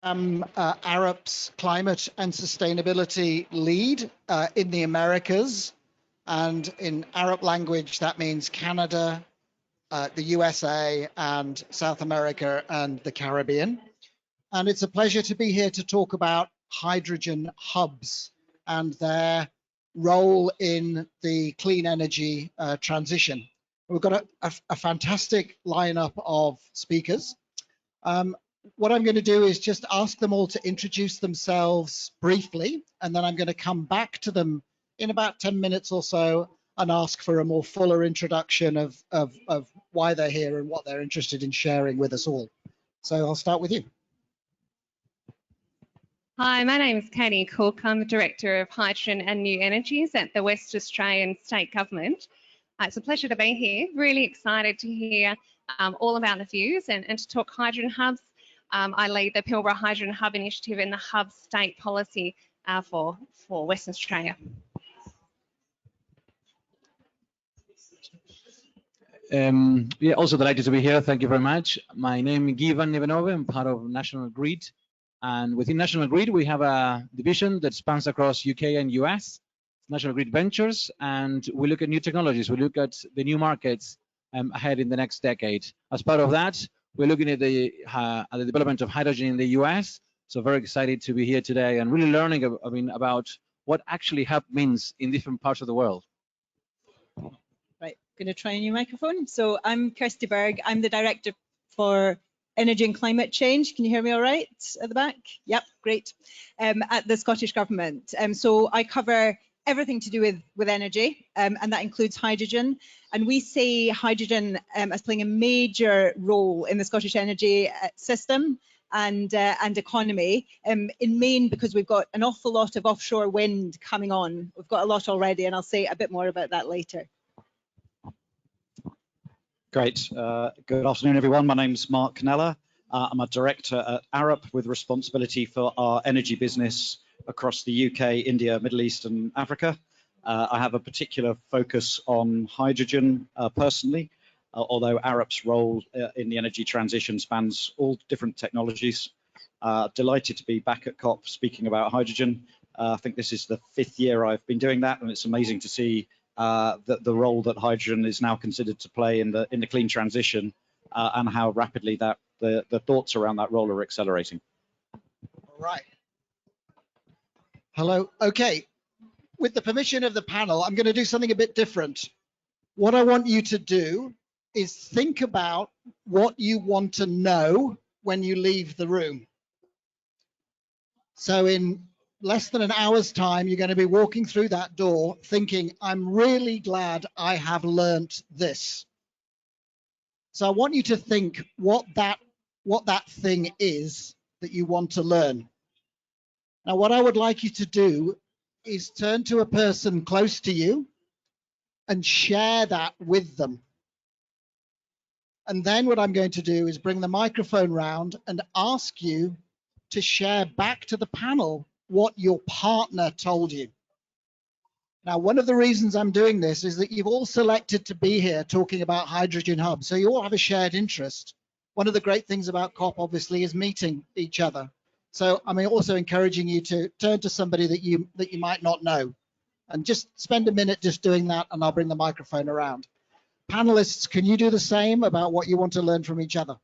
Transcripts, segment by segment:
Arup's climate and sustainability lead in the Americas. And in Arup language, that means Canada, the USA, and South America and the Caribbean. And it's a pleasure to be here to talk about hydrogen hubs and their role in the clean energy transition. We've got a fantastic lineup of speakers. What I'm going to do is just ask them all to introduce themselves briefly, and then I'm going to come back to them in about 10 minutes or so and ask for a more fuller introduction of why they're here and what they're interested in sharing with us all. So I'll start with you. Hi, my name is Katie Cook. I'm the Director of Hydrogen and New Energies at the West Australian State Government. It's a pleasure to be here. Really excited to hear all about the views and to talk hydrogen hubs. I lead the Pilbara Hydrogen Hub Initiative and the Hub State Policy for Western Australia. Yeah, also delighted to be here. Thank you very much. My name is Nieuwenhove. I'm part of National Grid. And within National Grid, we have a division that spans across UK and US, National Grid Ventures, and we look at new technologies. We look at the new markets ahead in the next decade. As part of that, we're looking at the development of hydrogen in the US. So very excited to be here today and really learning about what actually hub means in different parts of the world. Right, going to try a new microphone. So I'm Kirsty Berg. I'm the Director for Energy and Climate Change. Can you hear me all right at the back? Yep, great. At the Scottish Government. So I cover everything to do with energy, and that includes hydrogen. And we see hydrogen as playing a major role in the Scottish energy system and economy, in Maine, because we've got an awful lot of offshore wind coming on. We've got a lot already, and I'll say a bit more about that later. Great. Good afternoon, everyone. My name's Mark Neller. I'm a director at Arup with responsibility for our energy business across the UK, India, Middle East and Africa. I have a particular focus on hydrogen personally, although Arup's role in the energy transition spans all different technologies. Delighted to be back at COP speaking about hydrogen. I think this is the 5th year I've been doing that, and it's amazing to see the role that hydrogen is now considered to play in the clean transition, and how rapidly that the thoughts around that role are accelerating. All right. Hello. Okay. With the permission of the panel, I'm going to do something a bit different. What I want you to do is think about what you want to know when you leave the room. So in less than an hour's time, you're going to be walking through that door thinking, I'm really glad I have learnt this. So I want you to think what that thing is that you want to learn. Now, what I would like you to do is turn to a person close to you and share that with them. And then what I'm going to do is bring the microphone round and ask you to share back to the panel what your partner told you. Now, one of the reasons I'm doing this is that you've all selected to be here talking about hydrogen hubs, so you all have a shared interest. One of the great things about COP, obviously, is meeting each other. So I'm also encouraging you to turn to somebody that you might not know, and just spend a minute just doing that, and I'll bring the microphone around. Panelists, can you do the same about what you want to learn from each other?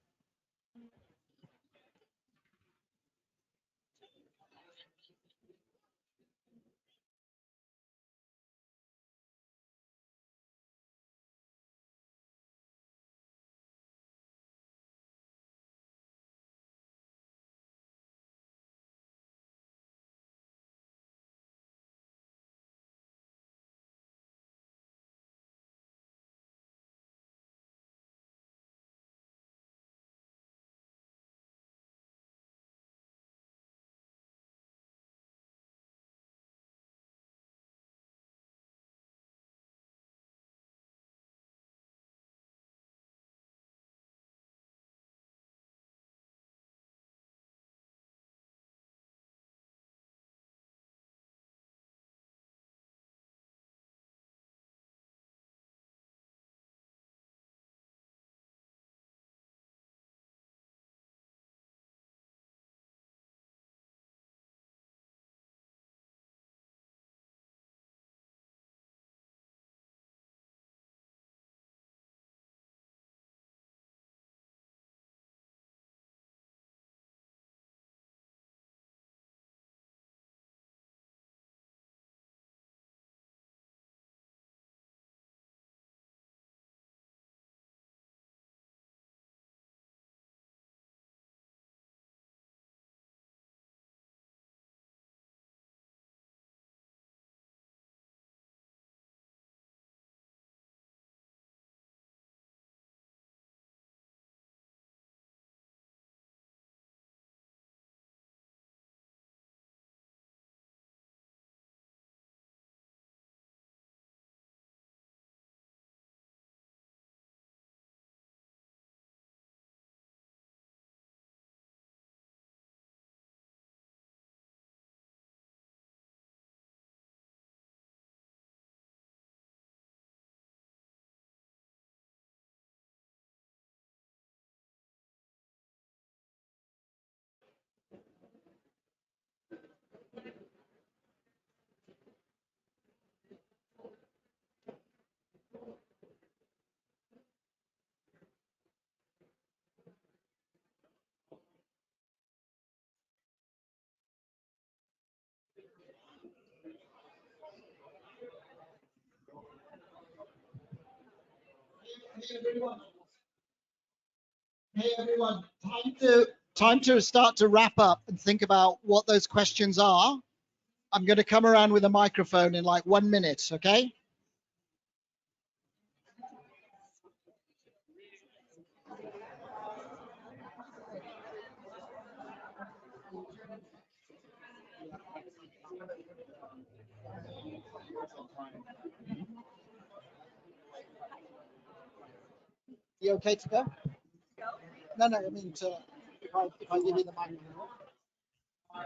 Hey everyone, time to start to wrap up and think about what those questions are. I'm going to come around with a microphone in like 1 minute, okay? You okay to go? No, I mean if I give you the microphone. Well,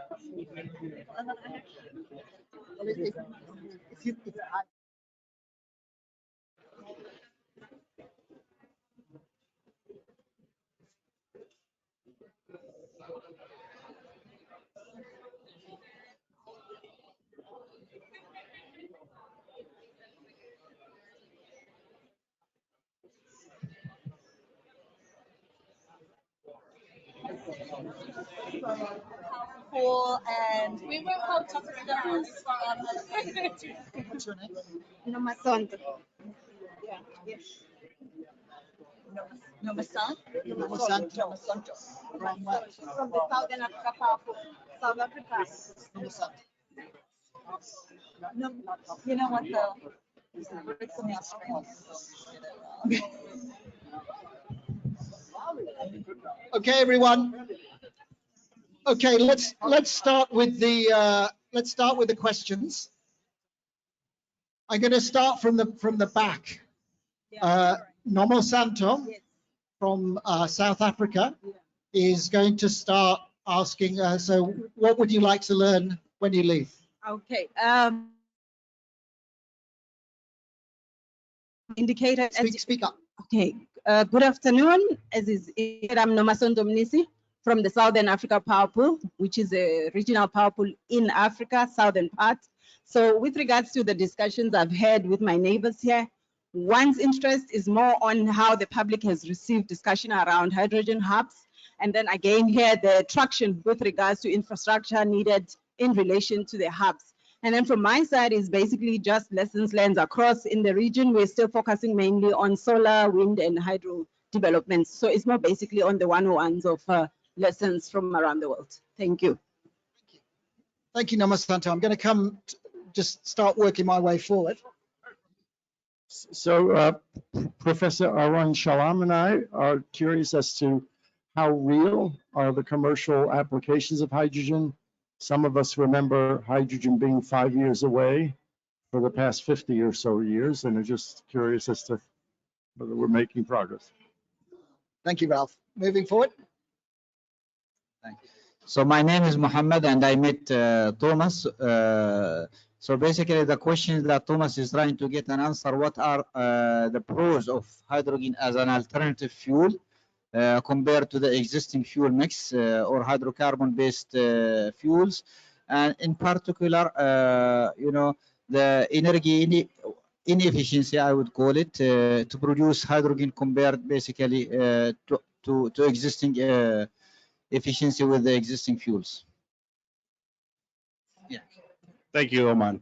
if I, Powerful, and we were out of the what's your name? Nomasonto. Yeah. Yes. Nomasonto. Nomasonto. From what? From the Southern Africa Powerful. South Africa. Nomasonto. No, you know what the it's in Australia. Okay, everyone. Okay, let's start with the questions. I'm going to start from the back. Nomo Santo from South Africa is going to start asking. So, what would you like to learn when you leave? Okay. Indicator. Speak up. Okay. Good afternoon. As is, I'm Nomasonto Mnisi from the Southern Africa Power Pool, which is a regional power pool in Africa, southern part. So with regards to the discussions I've had with my neighbors here, one's interest is more on how the public has received discussion around hydrogen hubs. And then again here, the traction with regards to infrastructure needed in relation to the hubs. And then from my side is basically just lessons learned across in the region. We're still focusing mainly on solar, wind, and hydro developments. So it's more basically on the 101s of lessons from around the world. Thank you. Thank you, Namasanto. I'm going to just start working my way forward. So Professor Arun Shalam and I are curious as to how real are the commercial applications of hydrogen. Some of us remember hydrogen being 5 years away for the past 50 or so years, and are just curious as to whether we're making progress. Thank you, Ralph. Moving forward. So my name is Mohammed, and I met Thomas. So basically the question that Thomas is trying to get an answer, what are the pros of hydrogen as an alternative fuel compared to the existing fuel mix or hydrocarbon-based fuels, and in particular, the energy inefficiency, I would call it, to produce hydrogen compared basically to existing efficiency with the existing fuels. Yeah. Thank you, Oman.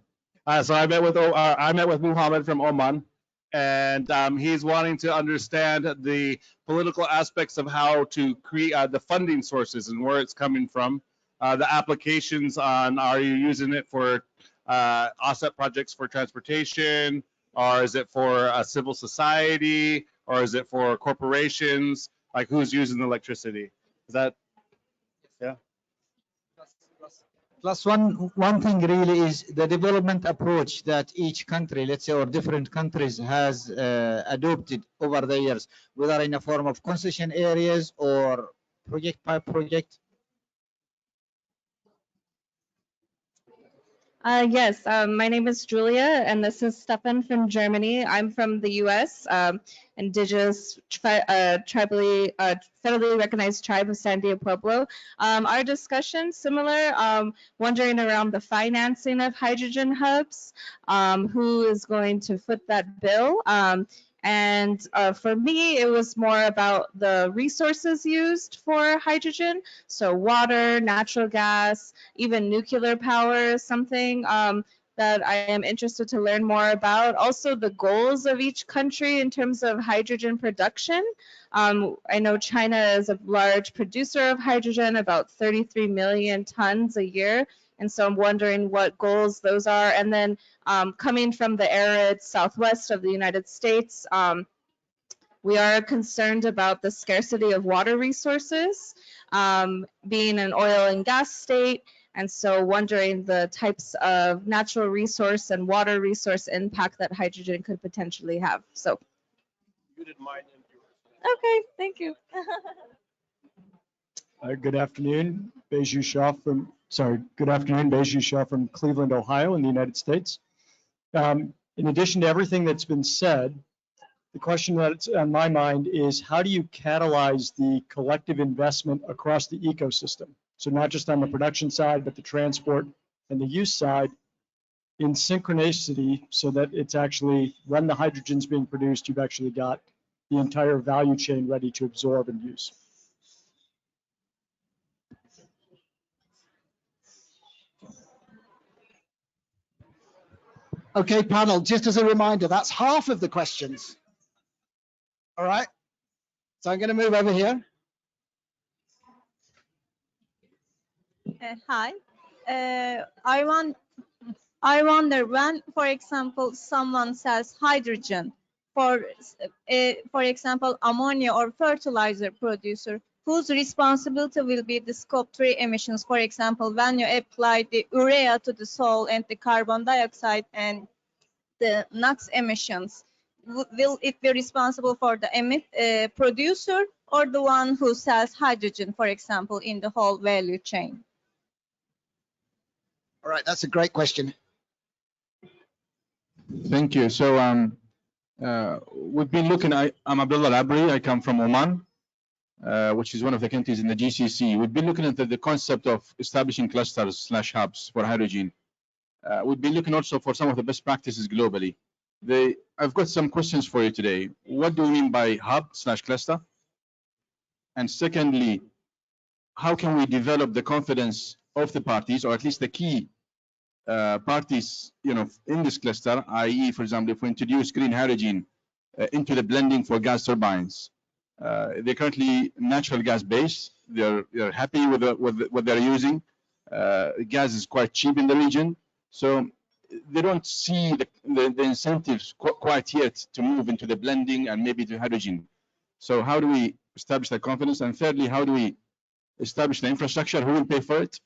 So I met with Muhammad from Oman, and he's wanting to understand the political aspects of how to create the funding sources and where it's coming from, the applications on, are you using it for offset projects for transportation, or is it for a civil society, or is it for corporations? Like, who's using the electricity? Is that, yeah? Plus one thing really is the development approach that each country, let's say, or different countries has adopted over the years, whether in a form of concession areas or project by project. Yes, my name is Julia, and this is Stefan from Germany. I'm from the U.S., indigenous, federally recognized tribe of San Diego Pueblo. Our discussion similar, wondering around the financing of hydrogen hubs, who is going to foot that bill. And for me, it was more about the resources used for hydrogen. So water, natural gas, even nuclear power is something that I am interested to learn more about. Also, the goals of each country in terms of hydrogen production. I know China is a large producer of hydrogen, about 33 million tons a year. And so I'm wondering what goals those are. And then coming from the arid southwest of the United States, we are concerned about the scarcity of water resources, being an oil and gas state. And so wondering the types of natural resource and water resource impact that hydrogen could potentially have. So. You did mine and yours. Okay, thank you. Good afternoon, Beju Shah from, good afternoon, Beju Shah from Cleveland, Ohio in the United States. In addition to everything that's been said, the question that's on my mind is how do you catalyze the collective investment across the ecosystem? So not just on the production side, but the transport and the use side in synchronicity so that it's actually, when the hydrogen's being produced, you've actually got the entire value chain ready to absorb and use. Okay, panel, just as a reminder, that's half of the questions. All right, so I'm going to move over here. Hi. I wonder when, for example, someone sells hydrogen for example, ammonia or fertilizer producer, whose responsibility will be the scope 3 emissions? For example, when you apply the urea to the soil and the carbon dioxide and the NOx emissions, will it be responsible for the producer or the one who sells hydrogen, for example, in the whole value chain? All right, that's a great question. Thank you. So we've been looking, I'm Abdullah Abri, I come from Oman, which is one of the countries in the GCC. We've been looking at the concept of establishing clusters / hubs for hydrogen. We've been looking also for some of the best practices globally. I've got some questions for you today. What do we mean by hub / cluster? And secondly, how can we develop the confidence of the parties, or at least the key parties, in this cluster, i.e., for example, if we introduce green hydrogen into the blending for gas turbines, they're currently natural gas based. They're happy with what they're using. Gas is quite cheap in the region, so they don't see the incentives quite yet to move into the blending and maybe to hydrogen. So how do we establish that confidence? And thirdly, how do we establish the infrastructure? Who will pay for it?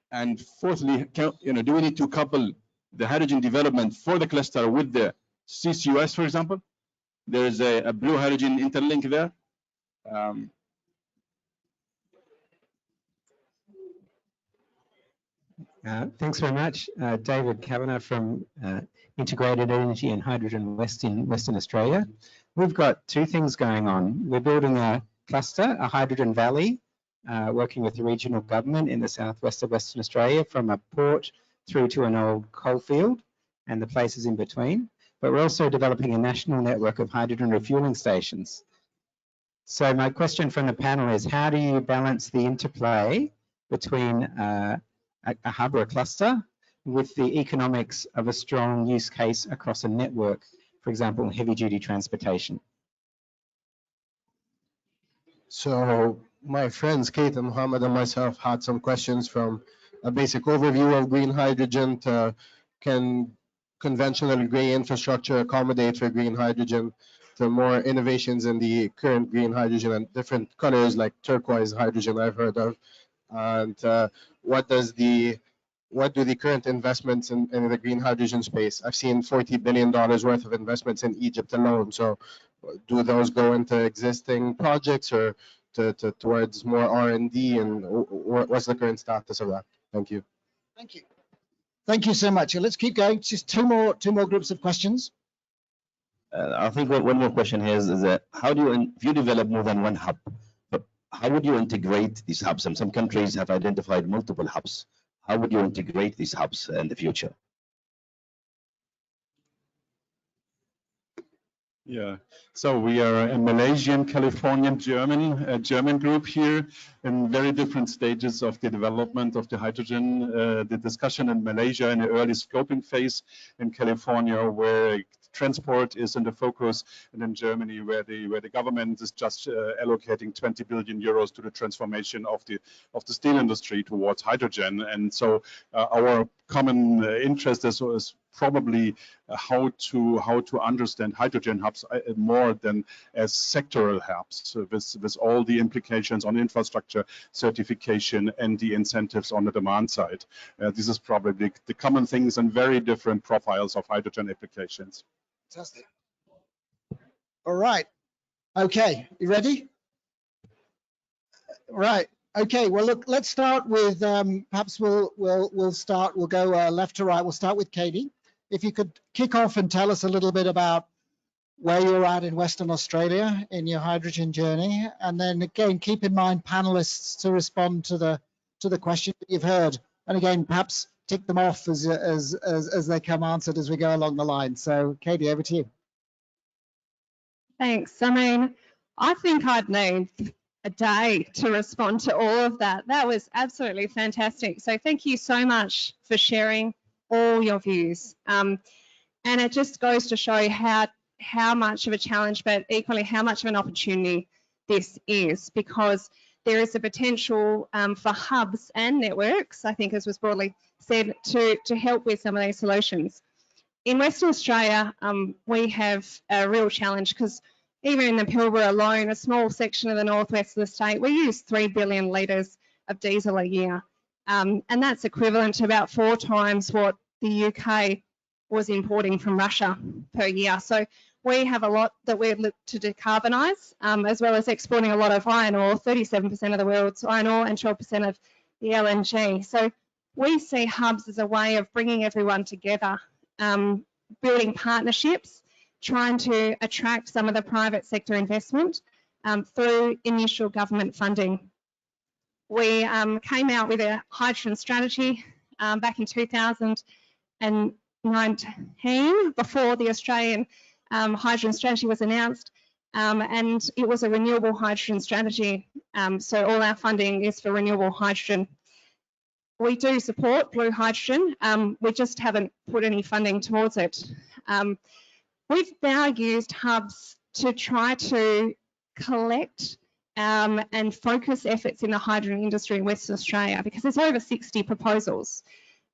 And fourthly, do we need to couple the hydrogen development for the cluster with the CCUS, for example? There is a blue hydrogen interlink there. Thanks very much. David Kavanagh from Integrated Energy and Hydrogen West in Western Australia. We've got two things going on. We're building a cluster, a hydrogen valley, working with the regional government in the southwest of Western Australia, from a port through to an old coal field and the places in between. But we're also developing a national network of hydrogen refueling stations. So my question from the panel is, how do you balance the interplay between a hub or a cluster with the economics of a strong use case across a network, for example, heavy duty transportation? So my friends Kate and Mohammed and myself had some questions from a basic overview of green hydrogen to can conventional gray infrastructure accommodate for green hydrogen, to more innovations in the current green hydrogen and different colors like turquoise hydrogen I've heard of. And what do the current investments in the green hydrogen space? I've seen $40 billion worth of investments in Egypt alone. So do those go into existing projects or towards more R&D, and what's the current status of that? Thank you. Thank you. Thank you so much. Let's keep going. Just two more groups of questions. I think one more question here is that how do you, if you develop more than one hub, how would you integrate these hubs? And some countries have identified multiple hubs. How would you integrate these hubs in the future? Yeah, so we are a Malaysian, Californian, German group here in very different stages of the development of the hydrogen. The discussion in Malaysia in the early scoping phase, in California where transport is in the focus, and in Germany where the government is just allocating 20 billion euros to the transformation of the steel industry towards hydrogen. And so our common interest is probably how to understand hydrogen hubs more than as sectoral hubs with all the implications on infrastructure, certification, and the incentives on the demand side. This is probably the common things and very different profiles of hydrogen applications. Fantastic. All right. Okay, you ready? Right. Okay. Well, look, let's start with perhaps we'll go left to right. We'll start with Katie. If you could kick off and tell us a little bit about where you're at in Western Australia in your hydrogen journey, and then again keep in mind panelists to respond to the question that you've heard, and again perhaps tick them off as they come answered as we go along the line. So Katie, over to you. Thanks. I mean, I think I'd need a day to respond to all of that. That was absolutely fantastic. So thank you so much for sharing all your views. And it just goes to show how much of a challenge, but equally how much of an opportunity this is, because there is a potential for hubs and networks, I think as was broadly said, to help with some of these solutions. In Western Australia, we have a real challenge because even in the Pilbara alone, a small section of the northwest of the state, we use 3 billion litres of diesel a year. And that's equivalent to about 4 times what the UK was importing from Russia per year. So we have a lot that we look to decarbonise, as well as exporting a lot of iron ore, 37% of the world's iron ore and 12% of the LNG. So we see hubs as a way of bringing everyone together, building partnerships, trying to attract some of the private sector investment through initial government funding. We came out with a hydrogen strategy back in 2019, before the Australian hydrogen strategy was announced, and it was a renewable hydrogen strategy. So all our funding is for renewable hydrogen. We do support blue hydrogen, we just haven't put any funding towards it. We've now used hubs to try to collect and focus efforts in the hydrogen industry in Western Australia, because there's over 60 proposals.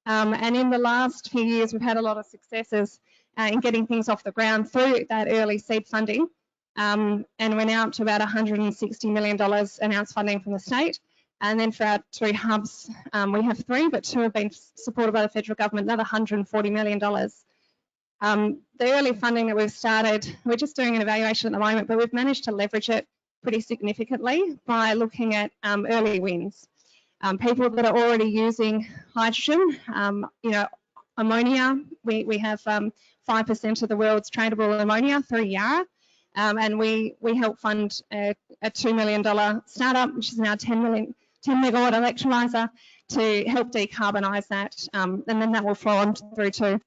And in the last few years, we've had a lot of successes in getting things off the ground through that early seed funding. And we're now up to about $160 million announced funding from the state. And then for our 3 hubs, we have 3, but 2 have been supported by the federal government, another $140 million. The early funding that we've started, we're just doing an evaluation at the moment, but we've managed to leverage it pretty significantly by looking at early wins. People that are already using hydrogen, you know, ammonia, we have 5% of the world's tradable ammonia through Yarra, and we help fund a $2 million startup, which is now 10 megawatt electrolyser, to help decarbonise that, and then that will flow on through to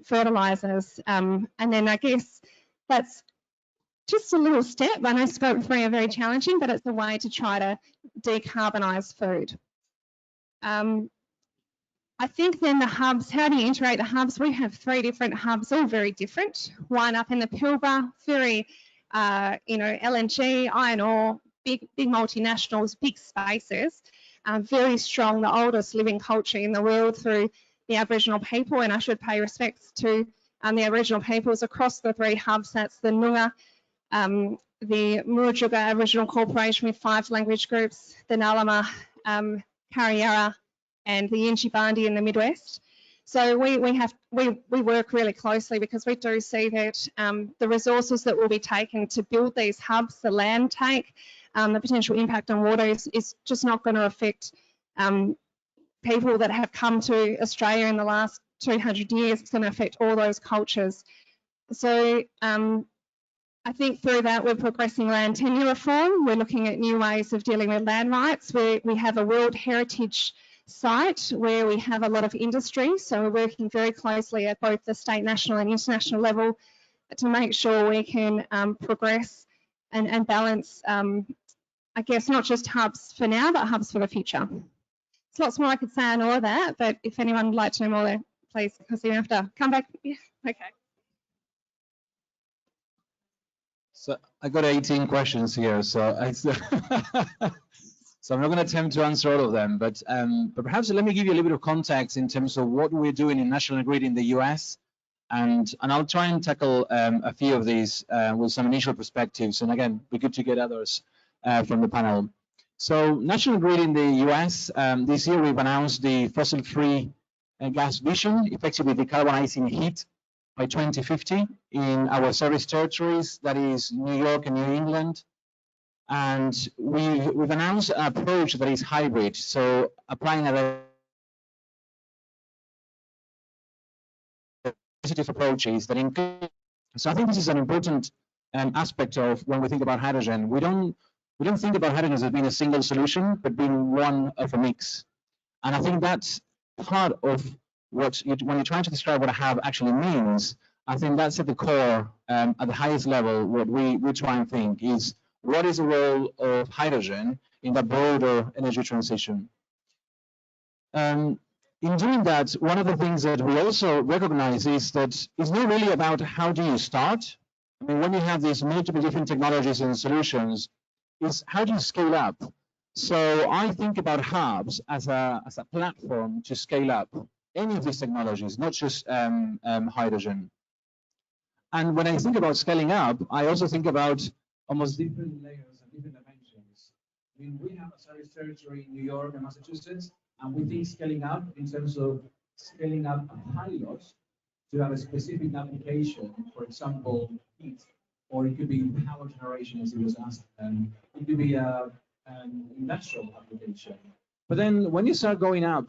fertilisers. And then I guess that's just a little step. I know Scope 3 are very challenging, but it's a way to try to decarbonise food. I think then the hubs, how do you integrate the hubs? We have 3 different hubs, all very different. One up in the Pilbara, very, you know, LNG, iron ore, big multinationals, big spaces, very strong, the oldest living culture in the world through the Aboriginal people, and I should pay respects to the Aboriginal peoples across the 3 hubs. That's the Noongar, the Murujuga Aboriginal Corporation with 5 language groups, the Nallama, Kariyarra, and the Yinchibandi in the Midwest. So we work really closely, because we do see that the resources that will be taken to build these hubs, the land take, the potential impact on water is just not going to affect people that have come to Australia in the last 200 years. It's going to affect all those cultures. So I think through that we're progressing land tenure reform. We're looking at new ways of dealing with land rights. We have a World Heritage site where we have a lot of industry, so we're working very closely at both the state, national and international level to make sure we can progress and balance, I guess, not just hubs for now, but hubs for the future. There's lots more I could say on all of that, but if anyone would like to know more, please, because you have to come back. Yeah, okay. So I got 18 questions here, so so I'm not going to attempt to answer all of them, but perhaps let me give you a little bit of context in terms of what we're doing in National Grid in the US, and I'll try and tackle a few of these with some initial perspectives, and again, be good to get others from the panel. So National Grid in the US, this year we've announced the fossil-free gas vision, effectively decarbonizing heat by 2050 in our service territories, that is New York and New England. And we've announced an approach that is hybrid, so applying a positive approaches that include. So I think this is an important aspect of when we think about hydrogen. We don't think about hydrogen as being a single solution, but being one of a mix. And I think that's part of what when you're trying to describe what a hub actually means. I think that's at the core, at the highest level, what we try and think is what is the role of hydrogen in the broader energy transition. In doing that, one of the things that we also recognize is that it's not really about how do you start. I mean, when you have these multiple different technologies and solutions, it's how do you scale up? So I think about hubs as a platform to scale up any of these technologies, not just hydrogen. And when I think about scaling up, I also think about almost different layers and different dimensions. I mean, we have a service territory in New York and Massachusetts, and we think scaling up in terms of scaling up a pilot to have a specific application, for example, heat, or it could be power generation, as it was asked. It could be an industrial application. But then when you start going up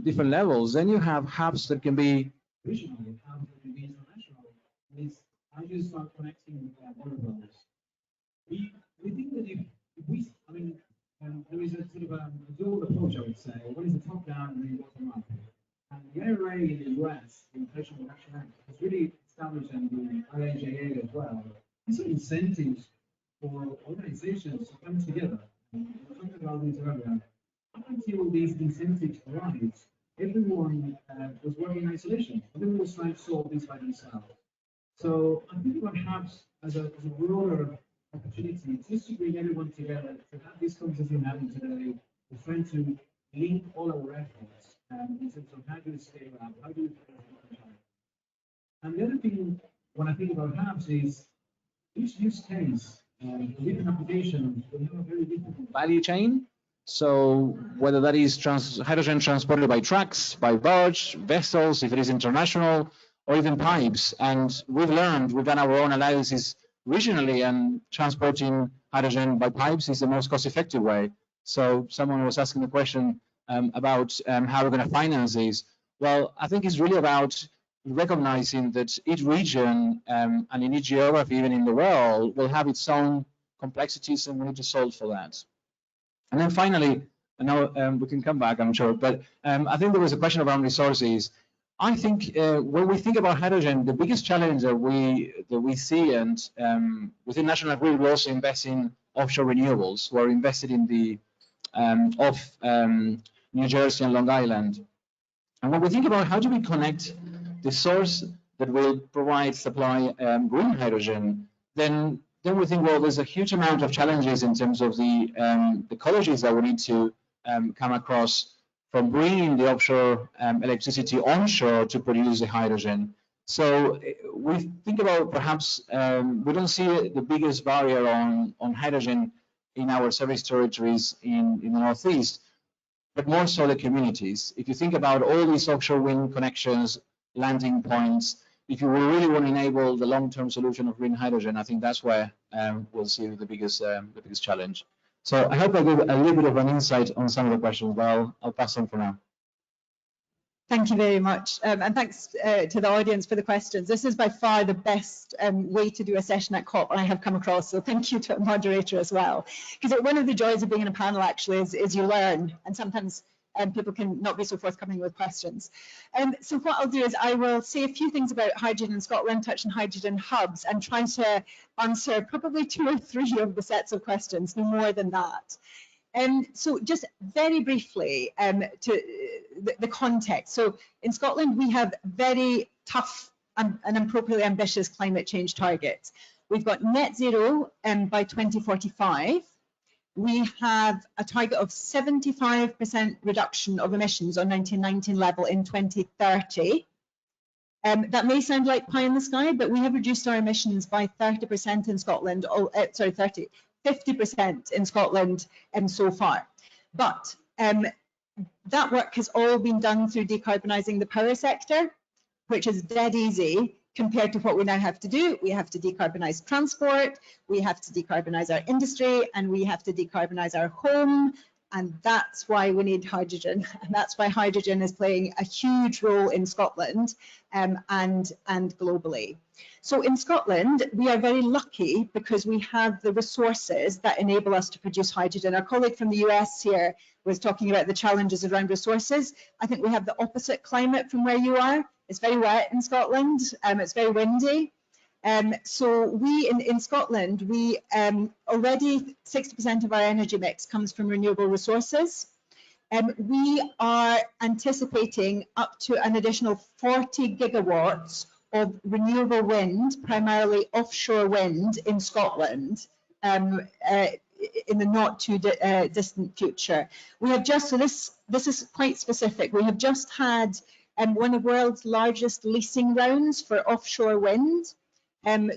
different levels, then you have hubs that can be regional, hubs that can be international. It's how do you start connecting all of those? We think that if we, I mean, there is a sort of a dual approach, I would say. One is the top down and the bottom up. And the IRA in the US, the Inflation Reduction Act, has really established, and the IIJA as well, these are incentives for organizations to come together. We talked about this earlier. Up until these incentives arise, everyone was working in isolation. Everyone was trying to solve this by themselves. So I think about hubs as a broader opportunity just to bring everyone together, to have this conversation happening today. We're trying to link all our efforts in terms of how do we scale up, how do we. And the other thing when I think about hubs is each use case, different applications, will have a very different value chain. So whether that is hydrogen transported by trucks, by barge, vessels, if it is international, or even pipes. And we've done our own analysis regionally, and transporting hydrogen by pipes is the most cost-effective way. So someone was asking the question about how we're going to finance these. Well, I think it's really about recognizing that each region and in each geography, even in the world, will have its own complexities, and we need to solve for that. And then finally, and now we can come back, I'm sure, but I think there was a question around resources. I think when we think about hydrogen, the biggest challenge that we see, and within National Grid, we also invest in offshore renewables. We're invested in the off New Jersey and Long Island. And when we think about how do we connect the source that will provide supply green hydrogen, then we think, well, there's a huge amount of challenges in terms of the ecologies that we need to come across from bringing the offshore electricity onshore to produce the hydrogen. So we think about perhaps we don't see the biggest barrier on hydrogen in our service territories in the Northeast, but more so the communities. If you think about all these offshore wind connections, landing points, if you really want to enable the long-term solution of green hydrogen, I think that's where we'll see the biggest challenge. So I hope I gave a little bit of an insight on some of the questions, but I'll pass on for now. Thank you very much. And thanks to the audience for the questions. This is by far the best way to do a session at COP I have come across. So thank you to a moderator as well. Because one of the joys of being in a panel actually is you learn. And sometimes and people can not be so forthcoming with questions. So what I'll do is I will say a few things about hydrogen in Scotland, touch on hydrogen hubs, and try to answer probably 2 or 3 of the sets of questions, no more than that. So just very briefly to the context. So in Scotland, we have very tough and appropriately ambitious climate change targets. We've got net zero by 2045. We have a target of 75% reduction of emissions on 1919 level in 2030. That may sound like pie in the sky, but we have reduced our emissions by 30% in Scotland, 50% in Scotland so far. But that work has all been done through decarbonising the power sector, which is dead easy compared to what we now have to do. We have to decarbonise transport, we have to decarbonise our industry, and we have to decarbonise our home. And that's why we need hydrogen. And that's why hydrogen is playing a huge role in Scotland and globally. So in Scotland, we are very lucky because we have the resources that enable us to produce hydrogen. Our colleague from the US here was talking about the challenges around resources. I think we have the opposite climate from where you are. It's very wet in Scotland, it's very windy. So we in Scotland, we already 60% of our energy mix comes from renewable resources. We are anticipating up to an additional 40 gigawatts of renewable wind, primarily offshore wind in Scotland in the not too distant future. We have just, so this is quite specific, we have just had one of the world's largest leasing rounds for offshore wind.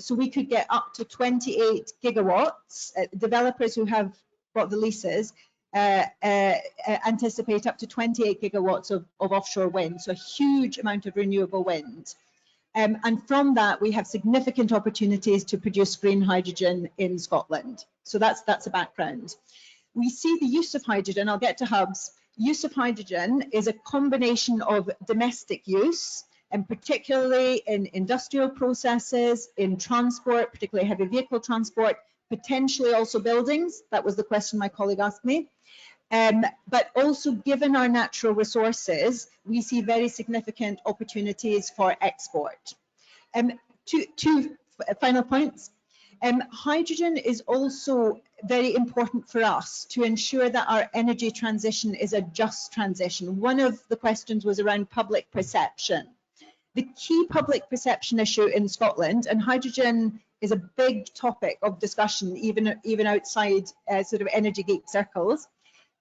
So we could get up to 28 gigawatts. Developers who have bought the leases anticipate up to 28 gigawatts of offshore wind, so a huge amount of renewable wind. And from that, we have significant opportunities to produce green hydrogen in Scotland. So that's a background. We see the use of hydrogen, I'll get to hubs. Use of hydrogen is a combination of domestic use, and particularly in industrial processes, in transport, particularly heavy vehicle transport, potentially also buildings. That was the question my colleague asked me. But also, given our natural resources, we see very significant opportunities for export. Two final points. Hydrogen is also very important for us to ensure that our energy transition is a just transition. One of the questions was around public perception. The key public perception issue in Scotland, and hydrogen is a big topic of discussion, even outside sort of energy geek circles.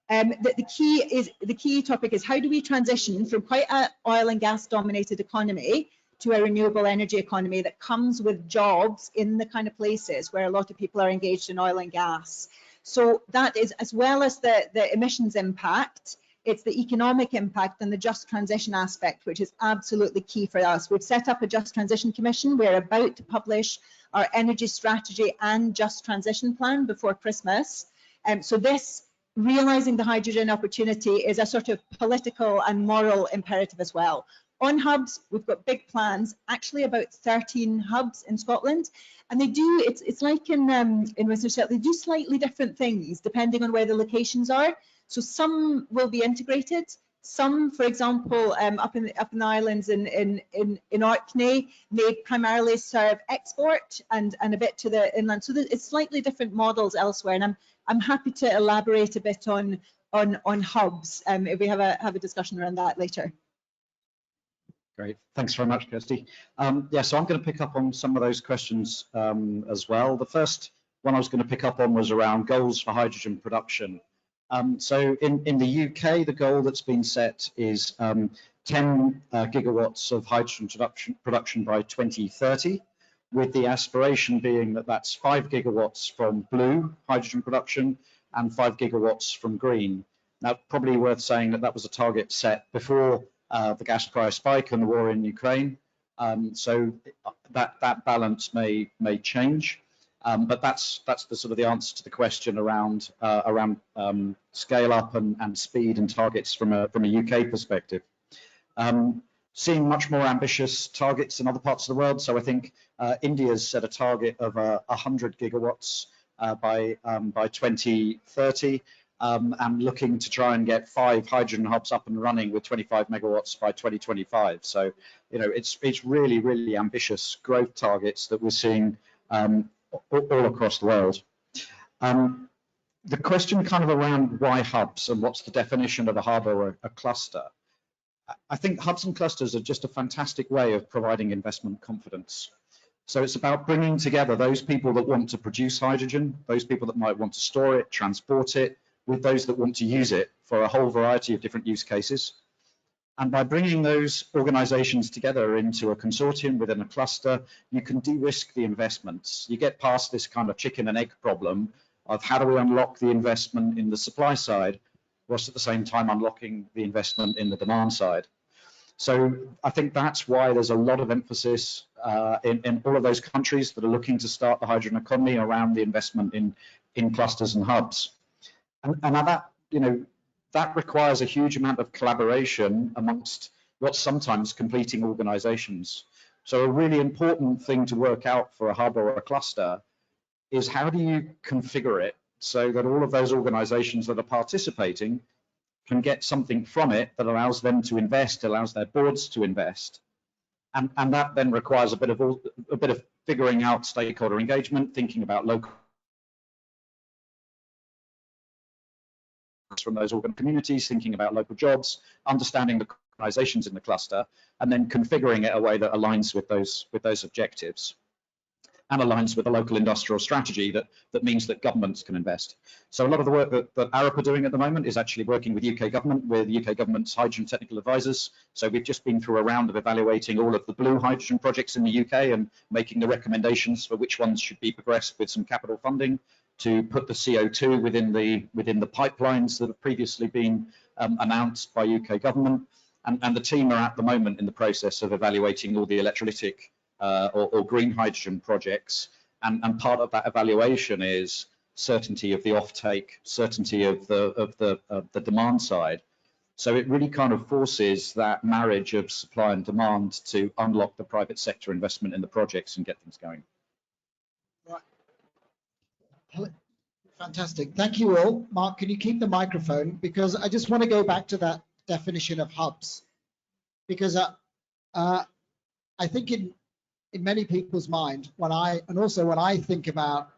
The key topic is, how do we transition from quite an oil and gas dominated economy to a renewable energy economy that comes with jobs in the kind of places where a lot of people are engaged in oil and gas. So that is, as well as the emissions impact, it's the economic impact and the just transition aspect, which is absolutely key for us. We've set up a Just Transition Commission. We're about to publish our energy strategy and just transition plan before Christmas. So this, realising the hydrogen opportunity, is a sort of political and moral imperative as well. On hubs, we've got big plans, actually about 13 hubs in Scotland, and they do, it's like in Western Australia, they do slightly different things depending on where the locations are. So some will be integrated, some, for example, up in the islands in Orkney, may primarily serve export and a bit to the inland. So it's slightly different models elsewhere, and I'm happy to elaborate a bit on hubs if we have a discussion around that later. Great, thanks very much, Kirsty. Yeah, so I'm going to pick up on some of those questions as well. The first one I was going to pick up on was around goals for hydrogen production. So in the UK, the goal that's been set is 10 gigawatts of hydrogen production by 2030, with the aspiration being that that's 5 gigawatts from blue hydrogen production and 5 gigawatts from green. Now, probably worth saying that that was a target set before the gas price spike and the war in Ukraine. So that balance may change. But that's the sort of the answer to the question around scale up and speed and targets from a UK perspective. Seeing much more ambitious targets in other parts of the world. So I think India's set a target of 100 gigawatts by 2030. and looking to try and get 5 hydrogen hubs up and running with 25 megawatts by 2025. So, you know, it's really, really ambitious growth targets that we're seeing all across the world. The question kind of around why hubs and what's the definition of a hub or a cluster. I think hubs and clusters are just a fantastic way of providing investment confidence. So it's about bringing together those people that want to produce hydrogen, those people that might want to store it, transport it, with those that want to use it for a whole variety of different use cases. And by bringing those organizations together into a consortium within a cluster, you can de-risk the investments. You get past this kind of chicken and egg problem of how do we unlock the investment in the supply side, whilst at the same time unlocking the investment in the demand side. So I think that's why there's a lot of emphasis in all of those countries that are looking to start the hydrogen economy around the investment in clusters and hubs. And that, you know, that requires a huge amount of collaboration amongst what's sometimes competing organizations. So a really important thing to work out for a hub or a cluster is how do you configure it so that all of those organizations that are participating can get something from it that allows them to invest, allows their boards to invest. And that then requires a bit of figuring out stakeholder engagement, thinking about local from those organ communities, thinking about local jobs, understanding the organizations in the cluster, and then configuring it a way that aligns with those objectives and aligns with the local industrial strategy that means that governments can invest. So a lot of the work that Arup are doing at the moment is actually working with UK government, with UK government's hydrogen technical advisors. So we've just been through a round of evaluating all of the blue hydrogen projects in the UK and making the recommendations for which ones should be progressed with some capital funding to put the CO2 within the pipelines that have previously been announced by UK government. And the team are at the moment in the process of evaluating all the electrolytic or green hydrogen projects. And part of that evaluation is certainty of the offtake, certainty of the demand side. So it really kind of forces that marriage of supply and demand to unlock the private sector investment in the projects and get things going. Fantastic. Thank you all. Mark, can you keep the microphone? Because I just want to go back to that definition of hubs. Because I think in many people's mind, when I think about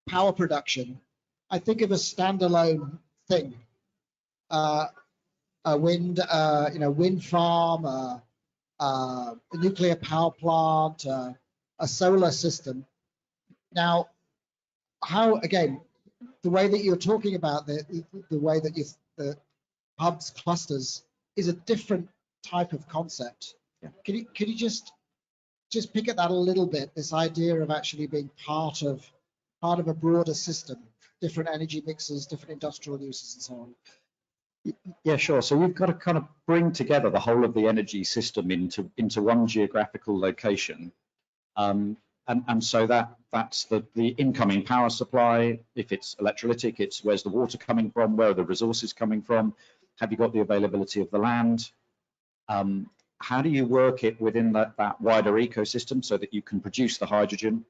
power production, I think of a standalone thing. A wind farm, a nuclear power plant, a solar system. Now, how, again, the way that you're talking about the way that the hubs clusters is a different type of concept. Yeah. Can you just pick at that a little bit, this idea of actually being part of a broader system, different energy mixes, different industrial uses and so on? Yeah, sure. So you've got to kind of bring together the whole of the energy system into one geographical location. And so that's the incoming power supply. If it's electrolytic, it's where's the water coming from, where are the resources coming from, have you got the availability of the land? How do you work it within that wider ecosystem so that you can produce the hydrogen?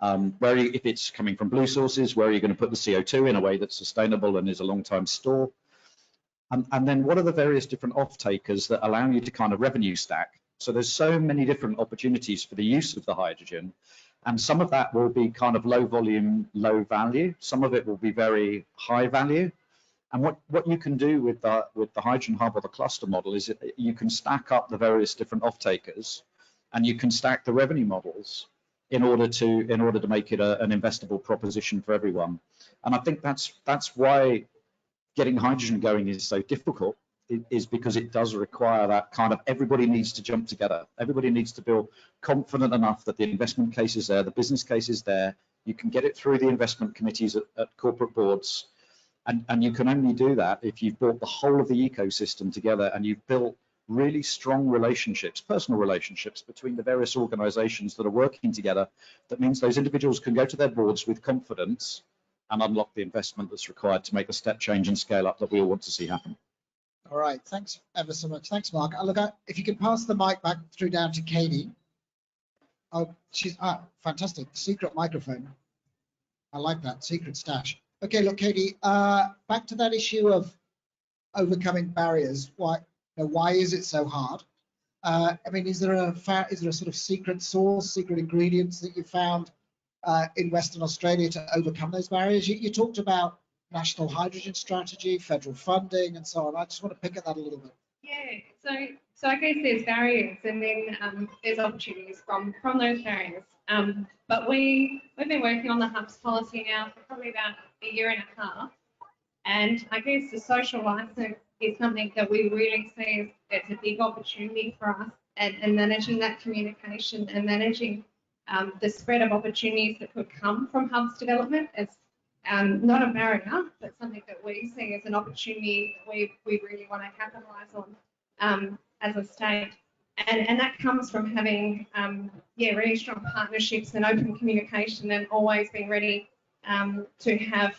If it's coming from blue sources, where are you going to put the CO2 in a way that's sustainable and is a long-time store? And then what are the various different off-takers that allow you to kind of revenue stack? So there's so many different opportunities for the use of the hydrogen, and some of that will be kind of low volume, low value. Some of it will be very high value. And what you can do with the hydrogen hub or the cluster model is you can stack up the various different off-takers, and you can stack the revenue models in order to make it an investable proposition for everyone. And I think that's why getting hydrogen going is so difficult. Is because it does require that kind of everybody needs to jump together. Everybody needs to feel confident enough that the investment case is there, the business case is there. You can get it through the investment committees at corporate boards. And you can only do that if you've brought the whole of the ecosystem together and you've built really strong relationships, personal relationships between the various organizations that are working together. That means those individuals can go to their boards with confidence and unlock the investment that's required to make the step change and scale up that we all want to see happen. All right, thanks ever so much. Thanks, Mark. If you can pass the mic back through down to Katie. Oh, she's fantastic. Secret microphone. I like that, secret stash. Okay, look, Katie, back to that issue of overcoming barriers. Why is it so hard? I mean, is there a sort of secret sauce, secret ingredients that you found in Western Australia to overcome those barriers? You talked about national hydrogen strategy, federal funding, and so on. I just want to pick at that a little bit. Yeah, so I guess there's barriers, and then there's opportunities from those barriers. But we've been working on the hubs policy now for probably about a year and a half, and I guess the social license is something that we really see as a big opportunity for us, and managing that communication and managing the spread of opportunities that could come from hubs development is not a barrier, but something that we see as an opportunity that we really want to capitalise on as a state. And that comes from having really strong partnerships and open communication, and always being ready to have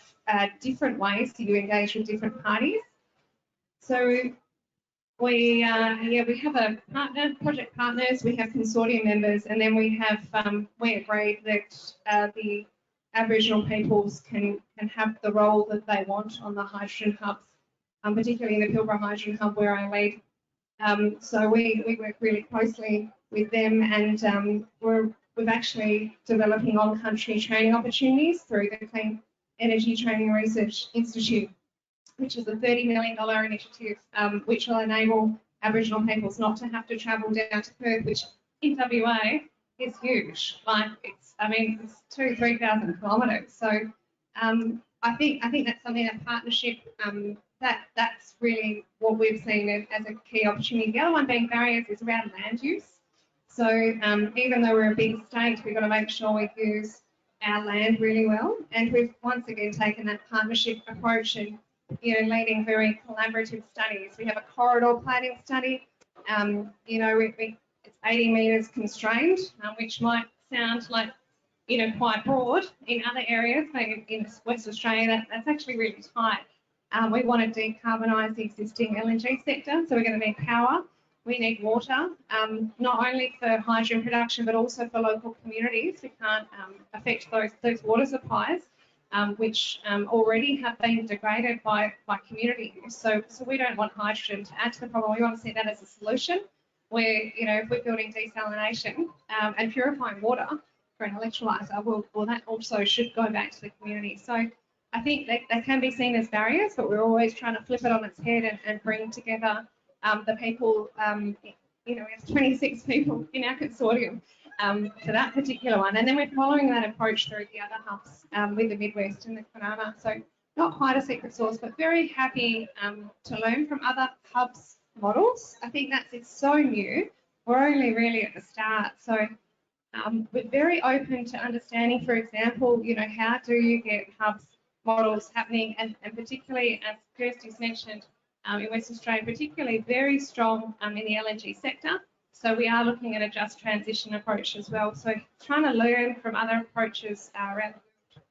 different ways to engage with different parties. So we have a project partners, we have consortium members, and then we agreed that the Aboriginal peoples can have the role that they want on the hydrogen hubs, particularly in the Pilbara Hydrogen Hub where I lead. So we work really closely with them, and we're actually developing on-country training opportunities through the Clean Energy Training Research Institute, which is a $30 million initiative, which will enable Aboriginal peoples not to have to travel down to Perth, which in WA is huge. Like it's 2,000-3,000 kilometres. So I think that's something, that partnership, that's really what we've seen as a key opportunity. The other one being barriers is around land use. So even though we're a big state, we've got to make sure we use our land really well. And we've once again taken that partnership approach and leading very collaborative studies. We have a corridor planning study. It's 80 metres constrained, which might sound like quite broad in other areas, but in West Australia that's actually really tight. We want to decarbonise the existing LNG sector, so we're going to need power. We need water, not only for hydrogen production, but also for local communities. We can't affect those water supplies, which already have been degraded by community use. So we don't want hydrogen to add to the problem. We want to see that as a solution where, if we're building desalination and purifying water for an electrolyser, well, that also should go back to the community. So I think they can be seen as barriers, but we're always trying to flip it on its head and bring together the people, we have 26 people in our consortium for that particular one. And then we're following that approach through the other hubs with the Midwest and the Kwinana. So not quite a secret sauce, but very happy to learn from other hubs models. I think it's so new. We're only really at the start. So we're very open to understanding, for example, how do you get hubs models happening, and particularly, as Kirsty's mentioned, in Western Australia, particularly very strong in the LNG sector. So we are looking at a just transition approach as well. So trying to learn from other approaches around,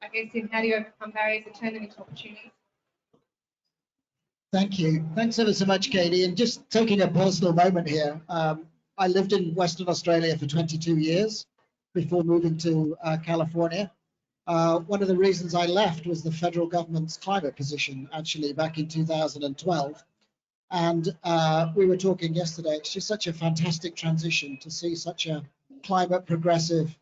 I guess, in how do you overcome barriers and turn them into opportunities. Thank you. Thanks ever so much, Katie. And just taking a personal moment here, I lived in Western Australia for 22 years before moving to California. One of the reasons I left was the federal government's climate position, actually, back in 2012. And we were talking yesterday, it's just such a fantastic transition to see such a climate progressive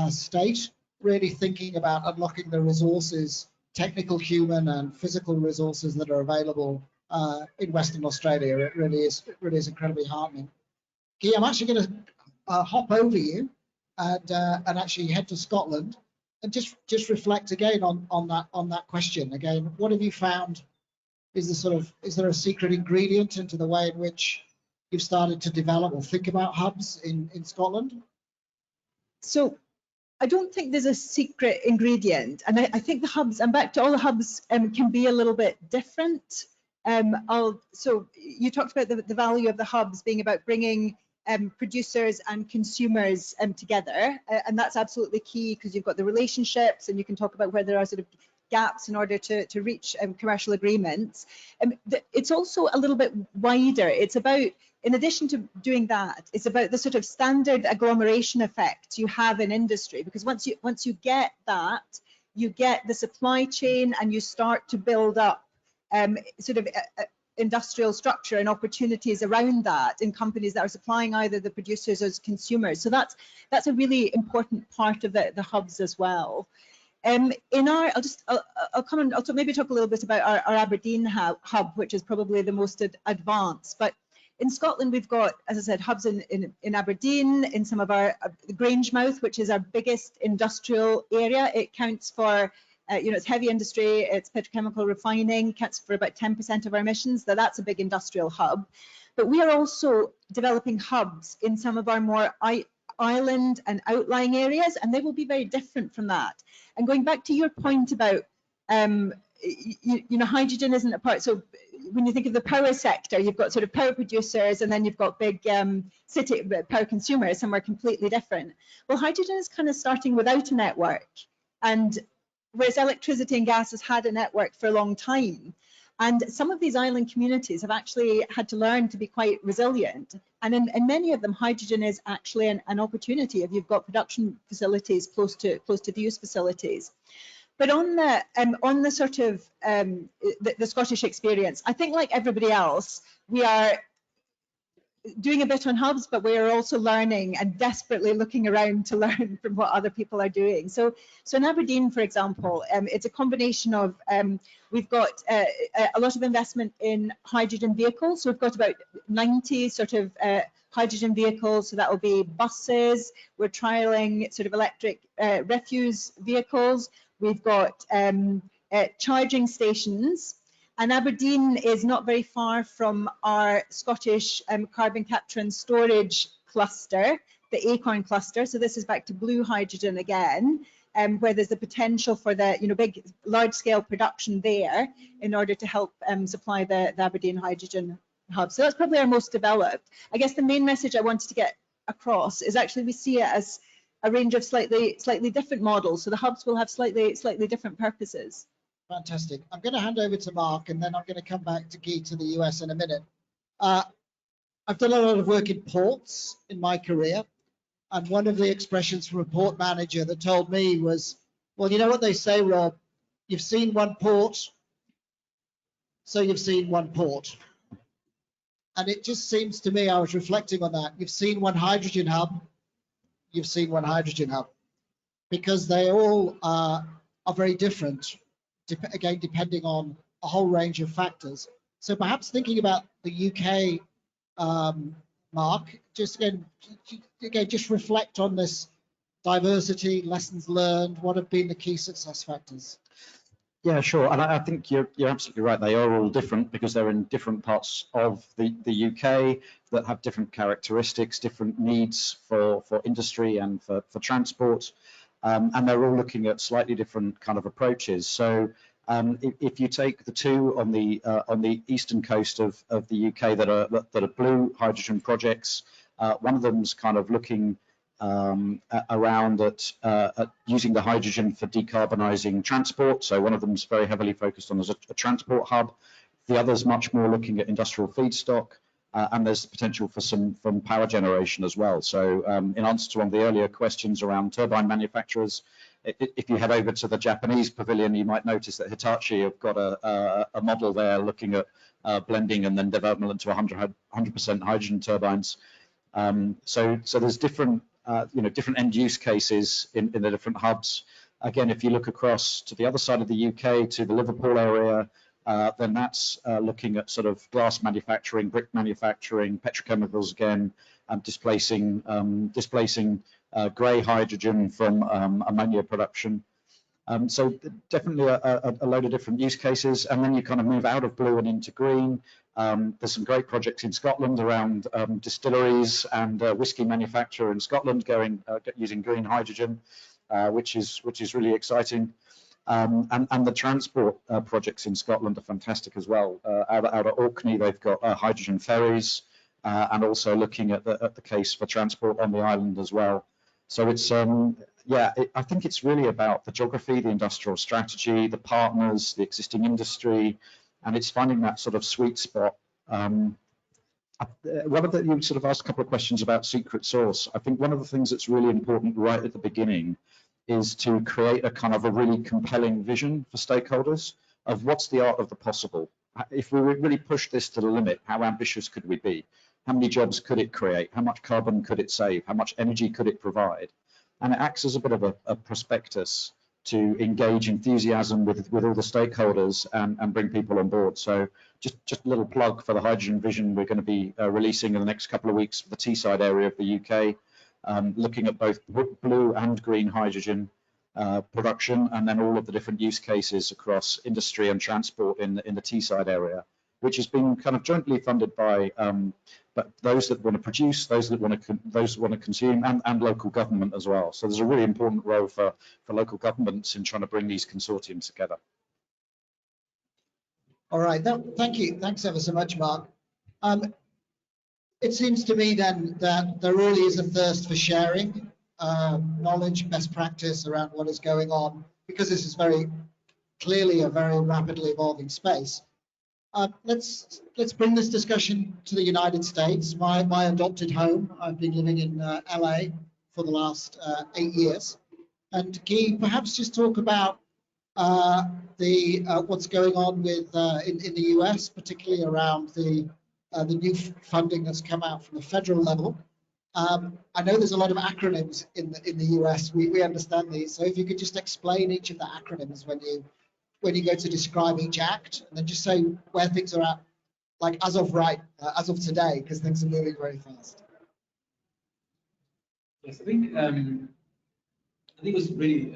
state, really thinking about unlocking the resources, technical, human and physical resources that are available in Western Australia. It really is incredibly heartening. Guy, I'm actually going to hop over you and actually head to Scotland and just reflect again on that question. Again, what have you found? Is there a secret ingredient into the way in which you've started to develop or think about hubs in Scotland? So I don't think there's a secret ingredient, and I think the hubs, and back to all the hubs, can be a little bit different. So you talked about the value of the hubs being about bringing producers and consumers together, and that's absolutely key, because you've got the relationships and you can talk about where there are sort of gaps in order to reach commercial agreements. It's also a little bit wider. It's about, in addition to doing that, it's about the sort of standard agglomeration effect you have in industry, because once you get that, you get the supply chain and you start to build up sort of industrial structure and opportunities around that in companies that are supplying either the producers or consumers. So that's a really important part of the hubs as well. I'll come and maybe talk a little bit about our Aberdeen hub, which is probably the most advanced. But in Scotland, we've got, as I said, hubs in Aberdeen, in some of our Grangemouth, which is our biggest industrial area. It counts for, it's heavy industry, it's petrochemical refining, counts for about 10% of our emissions. That's a big industrial hub. But we are also developing hubs in some of our more island and outlying areas, and they will be very different from that. And going back to your point about, hydrogen isn't a part. So when you think of the power sector, you've got sort of power producers, and then you've got big city power consumers, some are completely different. Well, hydrogen is kind of starting without a network, and whereas electricity and gas has had a network for a long time. And some of these island communities have actually had to learn to be quite resilient. And in many of them, hydrogen is actually an opportunity if you've got production facilities close to the use facilities. But on the sort of the Scottish experience, I think like everybody else, we are doing a bit on hubs, but we are also learning and desperately looking around to learn from what other people are doing. So in Aberdeen, for example, it's a combination of, we've got a lot of investment in hydrogen vehicles. So we've got about 90 sort of hydrogen vehicles. So that will be buses. We're trialing sort of electric refuse vehicles. We've got charging stations. And Aberdeen is not very far from our Scottish carbon capture and storage cluster, the Acorn cluster. So this is back to blue hydrogen again, where there's the potential for the big large-scale production there in order to help supply the Aberdeen hydrogen hub. So that's probably our most developed. I guess the main message I wanted to get across is actually we see it as a range of slightly different models. So the hubs will have slightly different purposes. Fantastic. I'm going to hand over to Mark, and then I'm going to come back to Guy to the US in a minute. I've done a lot of work in ports in my career, and one of the expressions from a port manager that told me was, well, you know what they say, Rob, you've seen one port, so you've seen one port. And it just seems to me, I was reflecting on that, you've seen one hydrogen hub, you've seen one hydrogen hub, because they all are very different. Again, depending on a whole range of factors. So perhaps thinking about the UK, Mark, just just reflect on this diversity, lessons learned, what have been the key success factors? Yeah, sure. And I think you're absolutely right. They are all different because they're in different parts of the UK that have different characteristics, different needs for industry and for transport. And they're all looking at slightly different kind of approaches. So if you take the two on the eastern coast of the UK that are blue hydrogen projects, one of them's kind of looking around at using the hydrogen for decarbonising transport. So one of them's very heavily focused on as a transport hub. The other's much more looking at industrial feedstock. And there's the potential for some power generation as well. So in answer to one of the earlier questions around turbine manufacturers, if you head over to the Japanese pavilion, you might notice that Hitachi have got a model there looking at blending and then development to 100% hydrogen turbines. So there's different different end use cases in the different hubs. Again, if you look across to the other side of the UK to the Liverpool area, then that's looking at sort of glass manufacturing, brick manufacturing, petrochemicals again, displacing grey hydrogen from ammonia production. So definitely a load of different use cases. And then you kind of move out of blue and into green. There's some great projects in Scotland around distilleries and whiskey manufacture in Scotland using green hydrogen, which is really exciting. And the transport projects in Scotland are fantastic as well. Out of Orkney, they've got hydrogen ferries, and also looking at the case for transport on the island as well. So it's I think it's really about the geography, the industrial strategy, the partners, the existing industry, and it's finding that sort of sweet spot. You sort of asked a couple of questions about secret sauce. I think one of the things that's really important right at the beginning is to create a kind of a really compelling vision for stakeholders of what's the art of the possible. If we really push this to the limit, how ambitious could we be? How many jobs could it create? How much carbon could it save? How much energy could it provide? And it acts as a bit of a prospectus to engage enthusiasm with all the stakeholders and bring people on board. So just a little plug for the hydrogen vision we're going to be releasing in the next couple of weeks for the Teesside area of the UK, looking at both blue and green hydrogen production, and then all of the different use cases across industry and transport in the Teesside area, which has been kind of jointly funded by but those that want to produce, those that want to consume, and local government as well. So there's a really important role for local governments in trying to bring these consortiums together. All right, thank you. Thanks ever so much, Mark. It seems to me then that there really is a thirst for sharing knowledge, best practice around what is going on, because this is very clearly a very rapidly evolving space. Let's bring this discussion to the United States, my adopted home. I've been living in LA for the last 8 years. And Guy, perhaps just talk about what's going on with in the US, particularly around the new funding that's come out from the federal level. I know there's a lot of acronyms in the US. We understand these. So if you could just explain each of the acronyms when you go to describe each act, and then just say where things are at, like as of today, because things are moving very fast. Yes, I think it was really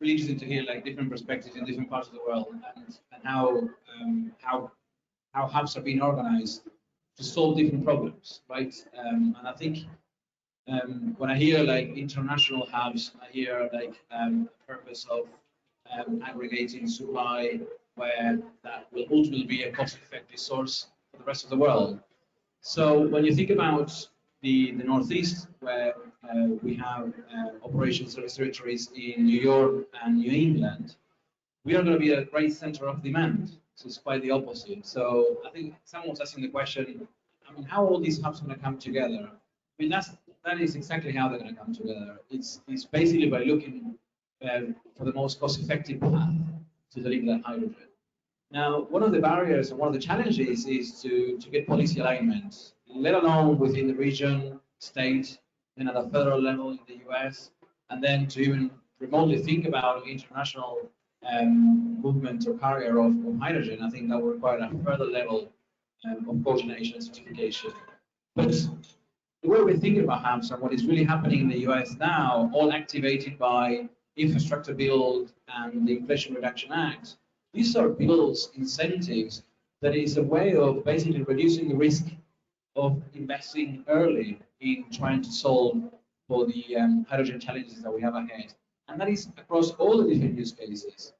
really interesting to hear like different perspectives in different parts of the world, and how hubs are being organized to solve different problems, right? And I think when I hear like international hubs, I hear like the purpose of aggregating supply, where that will ultimately be a cost-effective source for the rest of the world. So when you think about the Northeast, where we have operations service territories in New York and New England, we are going to be a great center of demand. So it's quite the opposite. So I think someone was asking the question, I mean, how are all these hubs going to come together? I mean, that is exactly how they're going to come together. It's basically by looking for the most cost-effective path to deliver that hydrogen. Now, one of the barriers and one of the challenges is to get policy alignment, let alone within the region, state, then at a federal level in the US, and then to even remotely think about international movement or carrier of hydrogen. I think that will require a further level of coordination and certification. But the way we're thinking about hubs and what is really happening in the US now, all activated by infrastructure build and the Inflation Reduction Act, these are bills, incentives, that is a way of basically reducing the risk of investing early in trying to solve for the hydrogen challenges that we have ahead. And that is across all the different use cases.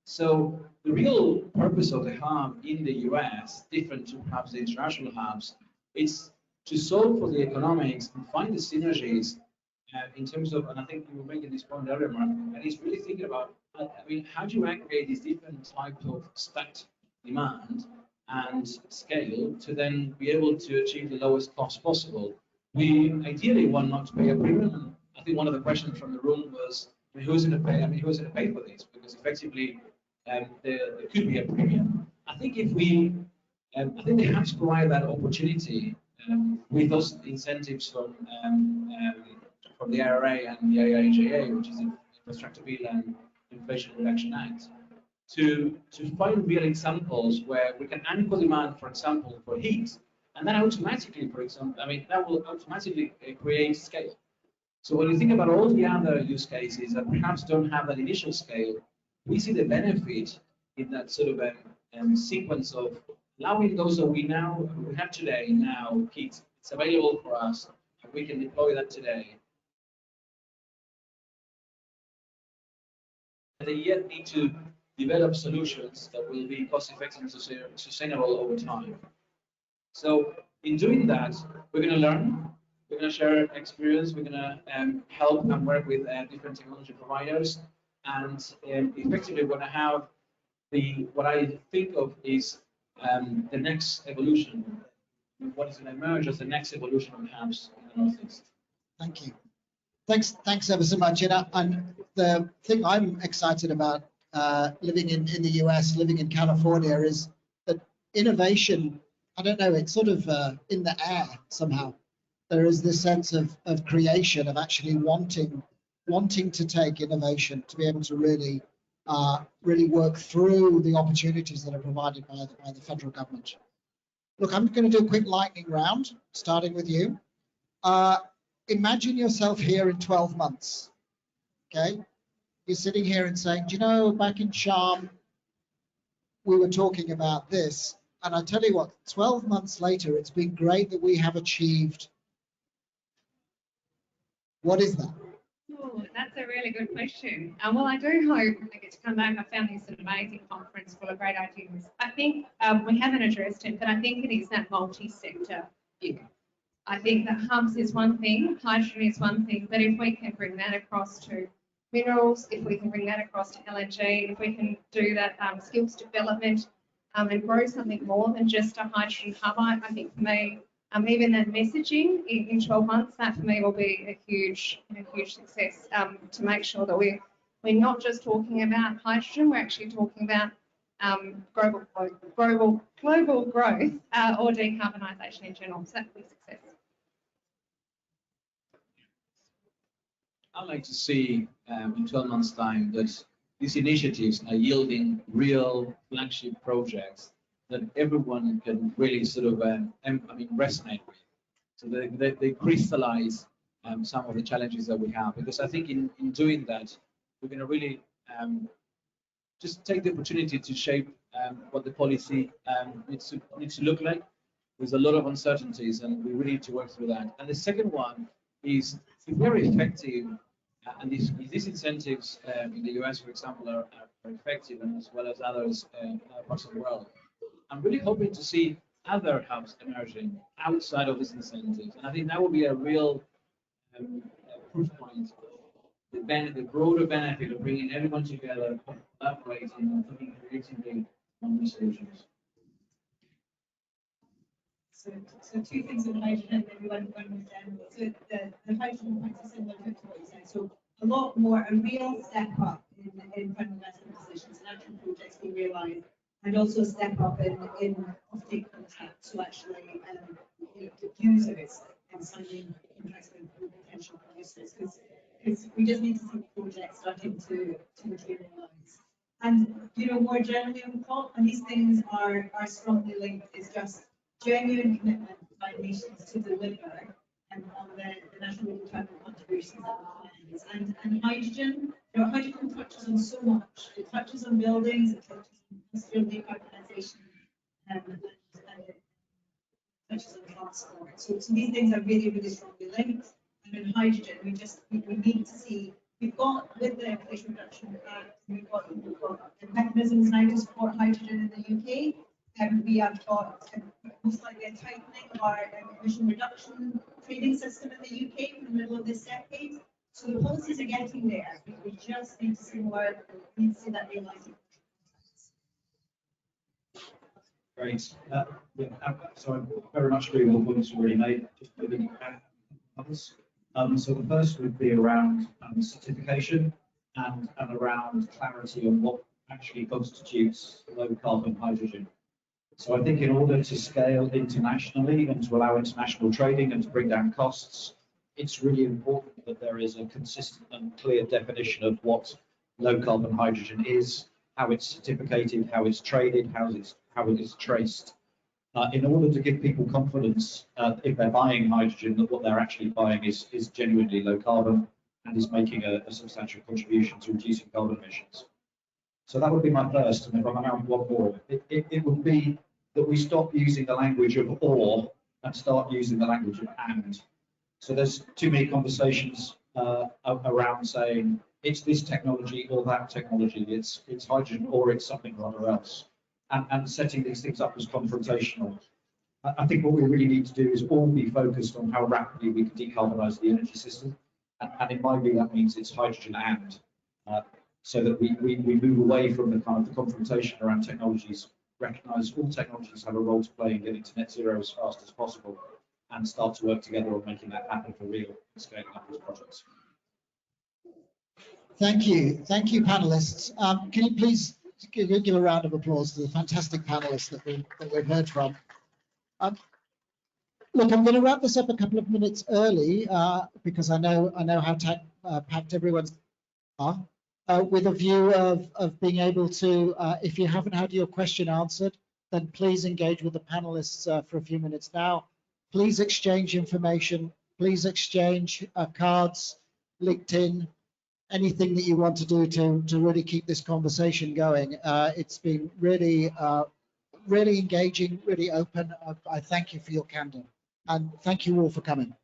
So the real purpose of the hub in the US, different to perhaps the international hubs, is to solve for the economics and find the synergies in terms of, and I think you were making this point earlier, Mark, and it's really thinking about, I mean, how do you aggregate these different types of stacked demand and scale to then be able to achieve the lowest cost possible? We ideally want not to pay a premium. I think one of the questions from the room was, I mean, who's going to pay? I mean, who's going to pay for this? Because effectively, there could be a premium. I think if we, I think they have to provide that opportunity with those incentives from the IRA and the IIJA, which is the Infrastructure Bill and Inflation Reduction Act, to find real examples where we can anchor demand, for example, for heat, and then automatically, for example, I mean, that will automatically create scale. So when you think about all the other use cases that perhaps don't have that initial scale, we see the benefit in that sort of sequence of allowing those that we have today now, heat, it's available for us, and we can deploy that today. They yet need to develop solutions that will be cost-effective and sustainable over time. So in doing that, we're going to learn, we're going to share experience, we're going to help and work with different technology providers, and effectively we're going to have what I think of is the next evolution, what is going to emerge as the next evolution of hubs in the Northeast. Thank you. Thanks ever so much. And the thing I'm excited about living in the US, living in California, is that innovation, I don't know, it's sort of in the air somehow. There is this sense of creation, of actually wanting to take innovation, to be able to really work through the opportunities that are provided by the federal government. Look, I'm going to do a quick lightning round, starting with you. Imagine yourself here in 12 months, okay? You're sitting here and saying, do you know, back in Sharm, we were talking about this. And I tell you what, 12 months later, it's been great that we have achieved. What is that? Oh, that's a really good question. Well, I do hope I get to come back. I found this an amazing conference full of great ideas. I think we haven't addressed it, but I think it is that multi-sector view. I think that hubs is one thing, hydrogen is one thing, but if we can bring that across to minerals, if we can bring that across to LNG, if we can do that skills development and grow something more than just a hydrogen hub, I think for me, even that messaging in 12 months, that for me will be a huge success to make sure that we're not just talking about hydrogen, we're actually talking about global growth or decarbonisation in general. So that will be success. I'd like to see in 12 months' time that these initiatives are yielding real flagship projects that everyone can really sort of resonate with. So they crystallize some of the challenges that we have. Because I think in doing that, we're going to really just take the opportunity to shape what the policy needs to look like. There's a lot of uncertainties, and we really need to work through that. And the second one is very effective, and these incentives in the US, for example, are effective, and as well as others in other parts of the world. I'm really hoping to see other hubs emerging outside of these incentives, and I think that will be a real proof point. The broader benefit of bringing everyone together, collaborating, and thinking creatively on these solutions. So two things on hydrogen, and then one with them. So the hydrogen points are similar to what you said. So a lot more, a real step up in fund investment decisions and actual projects being realised, and also a step up in offtake contracts to actually users and signing contracts with potential producers, because we just need to see projects starting to materialise. And more generally on COP, and these things are strongly linked, is just genuine commitment by nations to deliver on the national development contributions that we plan. And hydrogen, hydrogen touches on so much. It touches on buildings, it touches on industrial decarbonisation, and it touches on transport. So these things are really, really strongly linked. And in hydrogen, we need to see, we've got, with the Inflation Reduction Act, we've got the mechanisms now to support hydrogen in the UK. We have got most likely a tightening of our emission reduction trading system in the UK in the middle of this decade. So the policies are getting there. We just need to see more, we need to see that realising. Great. So I very much agree with the points already made. Just maybe others. So the first would be around certification and around clarity on what actually constitutes low carbon hydrogen. So I think in order to scale internationally and to allow international trading and to bring down costs, it's really important that there is a consistent and clear definition of what low carbon hydrogen is, how it's certificated, how it's traded, how it is traced. In order to give people confidence, if they're buying hydrogen, that what they're actually buying is genuinely low carbon and is making a substantial contribution to reducing carbon emissions. So that would be my first, and if I'm around one more, it would be that we stop using the language of or and start using the language of and. So there's too many conversations around saying it's this technology or that technology, it's hydrogen or it's something or other else, and setting these things up as confrontational. I think what we really need to do is all be focused on how rapidly we can decarbonise the energy system, and in my view that means it's hydrogen and. So that we move away from the kind of the confrontation around technologies, recognise all technologies have a role to play in getting to net zero as fast as possible, and start to work together on making that happen for real and scaling up these projects. Thank you, panelists. Can you please give a round of applause to the fantastic panelists that we've heard from. Look, I'm going to wrap this up a couple of minutes early because I know how packed everyone's are. With a view of being able to, if you haven't had your question answered, then please engage with the panelists for a few minutes now. Please exchange information. Please exchange cards, LinkedIn, anything that you want to do to really keep this conversation going. It's been really, really engaging, really open. I thank you for your candor, and thank you all for coming.